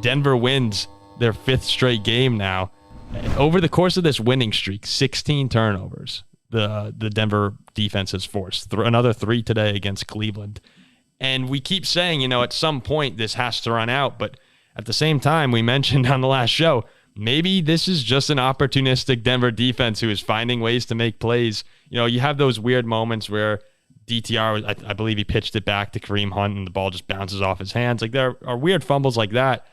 Denver wins their 5th straight game now. Over the course of this winning streak, 16 turnovers the Denver defense has forced. Another 3 today against Cleveland. And we keep saying, at some point this has to run out. But at the same time, we mentioned on the last show, maybe this is just an opportunistic Denver defense who is finding ways to make plays. You have those weird moments where DTR, I believe he pitched it back to Kareem Hunt and the ball just bounces off his hands. Like, there are weird fumbles like that.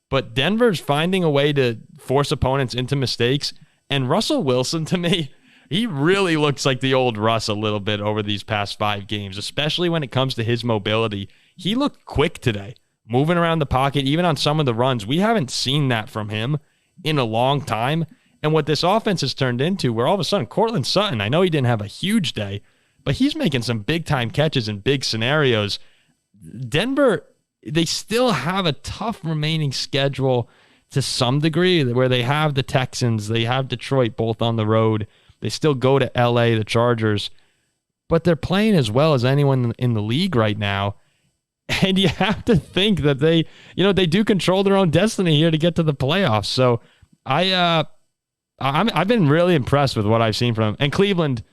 But Denver's finding a way to force opponents into mistakes. And Russell Wilson, to me, he really looks like the old Russ a little bit over these past 5 games, especially when it comes to his mobility. He looked quick today, moving around the pocket, even on some of the runs. We haven't seen that from him in a long time. And what this offense has turned into, where all of a sudden Courtland Sutton, I know he didn't have a huge day, but he's making some big-time catches in big scenarios. Denver, they still have a tough remaining schedule to some degree, where they have the Texans, they have Detroit both on the road. They still go to LA, the Chargers, but they're playing as well as anyone in the league right now. And you have to think that they do control their own destiny here to get to the playoffs. So I've been really impressed with what I've seen from them. And Cleveland,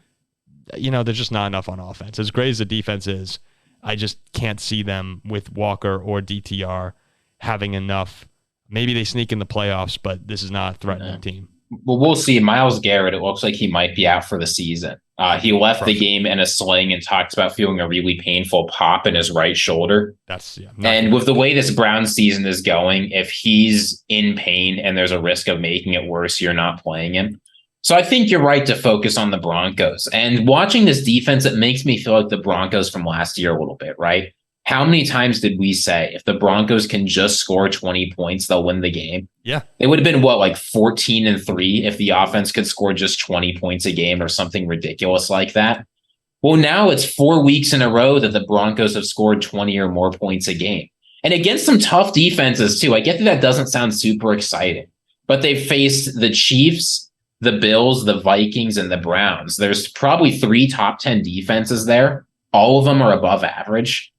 there's just not enough on offense. As great as the defense is, I just can't see them with Walker or DTR having enough. Maybe they sneak in the playoffs, but this is not a threatening team. Well, we'll see. Myles Garrett, it looks like he might be out for the season. He left the game in a sling and talked about feeling a really painful pop in his right shoulder. And with the way this Browns season is going, if he's in pain and there's a risk of making it worse, you're not playing him. So I think you're right to focus on the Broncos. And watching this defense, it makes me feel like the Broncos from last year a little bit, right? How many times did we say if the Broncos can just score 20 points, they'll win the game? Yeah. It would have been, 14-3 if the offense could score just 20 points a game or something ridiculous like that. Well, now it's 4 weeks in a row that the Broncos have scored 20 or more points a game. And against some tough defenses, too. I get that doesn't sound super exciting, but they've faced the Chiefs, the Bills, the Vikings, and the Browns. There's probably 3 top 10 defenses there. All of them are above average.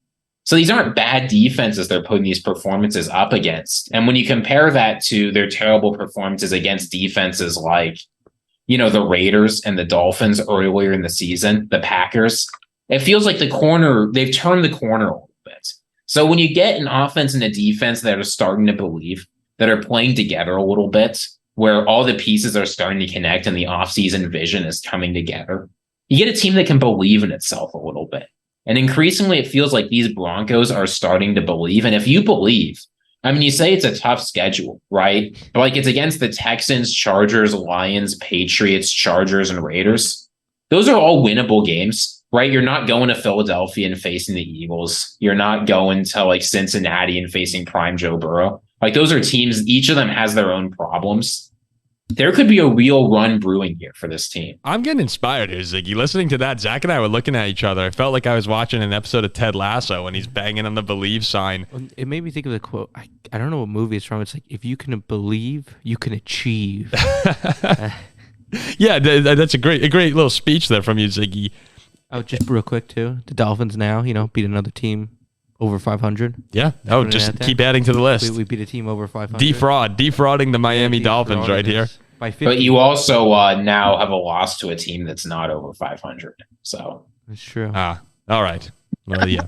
So these aren't bad defenses they're putting these performances up against. And when you compare that to their terrible performances against defenses like, the Raiders and the Dolphins earlier in the season, the Packers, it feels like they've turned the corner a little bit. So when you get an offense and a defense that are starting to believe, that are playing together a little bit, where all the pieces are starting to connect and the offseason vision is coming together, you get a team that can believe in itself a little bit. And increasingly, it feels like these Broncos are starting to believe. And if you believe, you say it's a tough schedule, right? But it's against the Texans, Chargers, Lions, Patriots, Chargers, and Raiders. Those are all winnable games, right? You're not going to Philadelphia and facing the Eagles. You're not going to Cincinnati and facing prime Joe Burrow. Those are teams, each of them has their own problems. There could be a real run brewing here for this team. I'm getting inspired here, Ziggy. Listening to that, Zach and I were looking at each other. I felt like I was watching an episode of Ted Lasso when he's banging on the believe sign. It made me think of the quote. I don't know what movie it's from. It's like, if you can believe, you can achieve. Yeah, that's a great little speech there from you, Ziggy. Oh, just real quick, too. The Dolphins now, beat another team over 500. Yeah. Oh, just keep adding to the list. We beat a team over 500. Defrauding the Miami Dolphins right here. By 50. But you also now have a loss to a team that's not over 500. So that's true. All right. Well, yeah.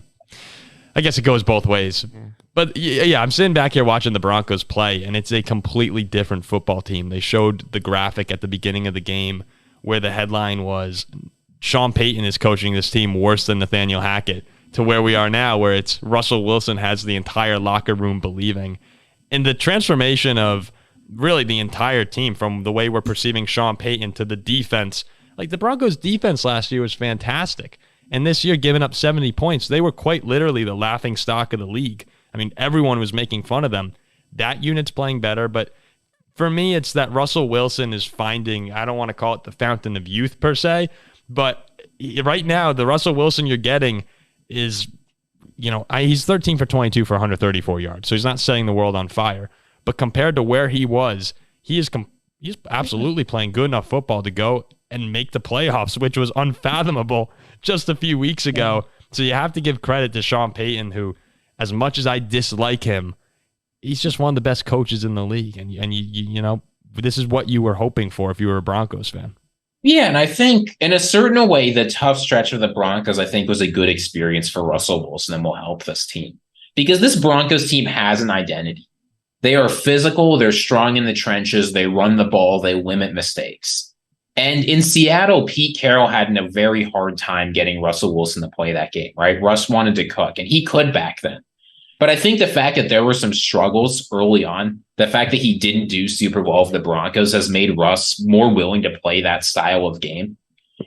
I guess it goes both ways. Yeah. But yeah, I'm sitting back here watching the Broncos play, and it's a completely different football team. They showed the graphic at the beginning of the game where the headline was, Sean Payton is coaching this team worse than Nathaniel Hackett, to where we are now, where it's Russell Wilson has the entire locker room believing. And the transformation of really the entire team, from the way we're perceiving Sean Payton to the defense. The Broncos defense last year was fantastic. And this year, giving up 70 points, they were quite literally the laughing stock of the league. Everyone was making fun of them. That unit's playing better, but for me, it's that Russell Wilson is finding, I don't want to call it the fountain of youth per se, but right now, the Russell Wilson you're getting is, he's 13 for 22 for 134 yards, so he's not setting the world on fire. But compared to where he was, he's absolutely playing good enough football to go and make the playoffs, which was unfathomable just a few weeks ago. So you have to give credit to Sean Payton, who, as much as I dislike him, he's just one of the best coaches in the league. And you know, this is what you were hoping for if you were a Broncos fan. Yeah, and I think in a certain way, the tough stretch of the Broncos, I think, was a good experience for Russell Wilson and will help this team. Because this Broncos team has an identity. They are physical, they're strong in the trenches, they run the ball, they limit mistakes. And in Seattle, Pete Carroll had a very hard time getting Russell Wilson to play that game, right? Russ wanted to cook, and he could back then. But I think the fact that there were some struggles early on, the fact that he didn't do super well for the Broncos has made Russ more willing to play that style of game.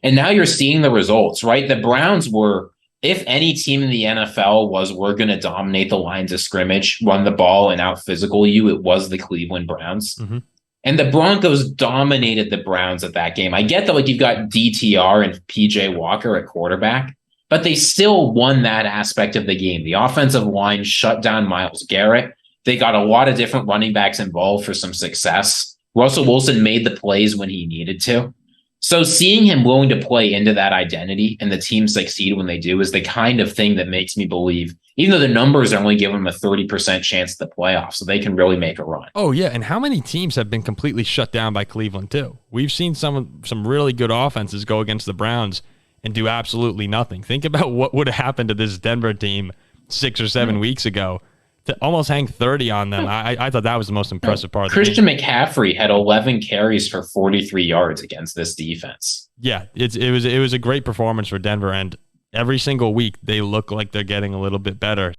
And now you're seeing the results, right? The Browns were, if any team in the NFL we're going to dominate the lines of scrimmage, run the ball, and out physical you, it was the Cleveland Browns. Mm-hmm. And the Broncos dominated the Browns at that game. I get that, like, you've got DTR and PJ Walker at quarterback, but they still won that aspect of the game. The offensive line shut down Myles Garrett. They got a lot of different running backs involved for some success. Russell Wilson made the plays when he needed to. So seeing him willing to play into that identity and the team succeed when they do is the kind of thing that makes me believe, even though the numbers are only giving them a 30% chance at the playoffs, so they can really make a run. Oh, yeah. And how many teams have been completely shut down by Cleveland, too? We've seen some really good offenses go against the Browns and do absolutely nothing. Think about what would have happened to this Denver team 6 or 7 weeks ago to almost hang 30 on them. I thought that was the most impressive part of the game. Christian McCaffrey had 11 carries for 43 yards against this defense. Yeah, it was a great performance for Denver, and every single week they look like they're getting a little bit better.